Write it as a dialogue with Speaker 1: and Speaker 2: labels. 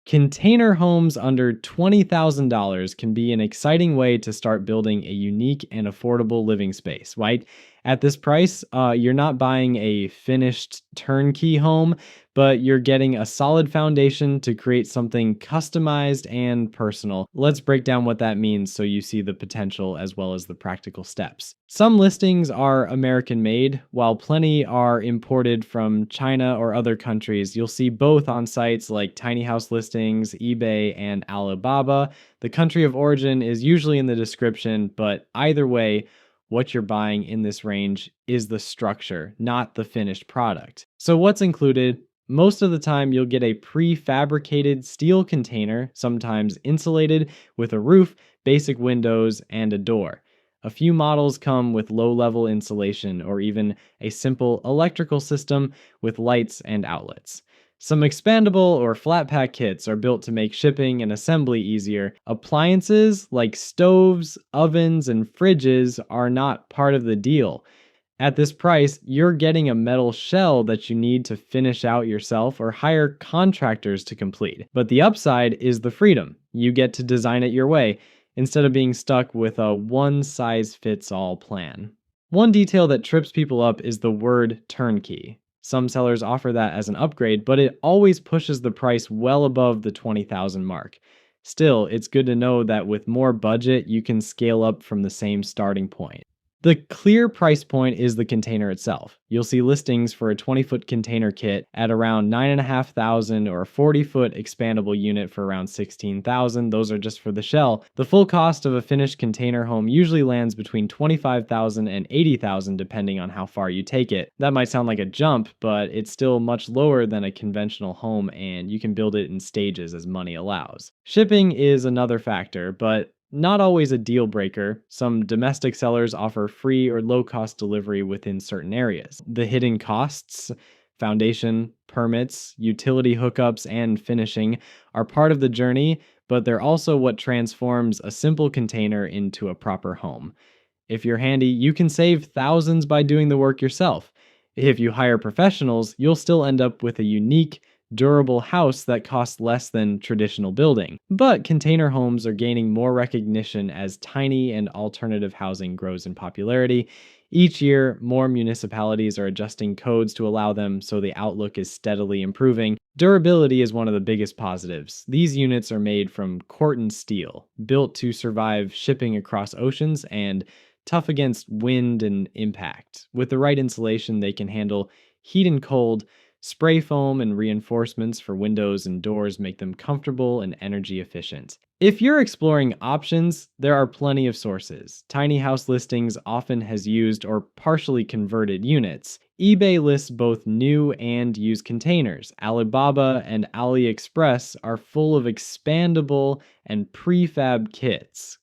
Speaker 1: Container homes under $20,000 can be an exciting way to start building a unique and affordable living space, right? At this price, you're not buying a finished turnkey home, but you're getting a solid foundation to create something customized and personal. Let's break down what that means so you see the potential as well as the practical steps. Some listings are American made, while plenty are imported from China or other countries. You'll see both on sites like tiny house listings, eBay, and Alibaba. The country of origin is usually in the description, but either way, what you're buying in this range is the structure, not the finished product. So, what's included? Most of the time, you'll get a prefabricated steel container, sometimes insulated, with a roof, basic windows, and a door. A few models come with low-level insulation or even a simple electrical system with lights and outlets. Some expandable or flat pack kits are built to make shipping and assembly easier. Appliances like stoves, ovens, and fridges are not part of the deal. At this price, you're getting a metal shell that you need to finish out yourself or hire contractors to complete. But the upside is the freedom. You get to design it your way instead of being stuck with a one-size-fits-all plan. One detail that trips people up is the word turnkey. Some sellers offer that as an upgrade, but it always pushes the price well above the 20,000 mark. Still, it's good to know that with more budget, you can scale up from the same starting point. The clear price point is the container itself. You'll see listings for a 20-foot container kit at around $9,500 or a 40-foot expandable unit for around $16,000. Those are just for the shell. The full cost of a finished container home usually lands between $25,000 and $80,000 depending on how far you take it. That might sound like a jump, but it's still much lower than a conventional home, and you can build it in stages as money allows. Shipping is another factor, but not always a deal breaker. Some domestic sellers offer free or low cost delivery within certain areas. The hidden costs, foundation, permits, utility hookups, and finishing are part of the journey, but they're also what transforms a simple container into a proper home. If you're handy, you can save thousands by doing the work yourself. If you hire professionals, you'll still end up with a unique, durable house that costs less than traditional building. But container homes are gaining more recognition as tiny and alternative housing grows in popularity. Each year, more municipalities are adjusting codes to allow them, so the outlook is steadily improving. Durability is one of the biggest positives. These units are made from Corten steel, built to survive shipping across oceans and tough against wind and impact. With the right insulation, they can handle heat and cold. Spray foam and reinforcements for windows and doors make them comfortable and energy efficient. If you're exploring options, there are plenty of sources. Tiny house listings often has used or partially converted units. eBay lists both new and used containers. Alibaba and AliExpress are full of expandable and prefab kits.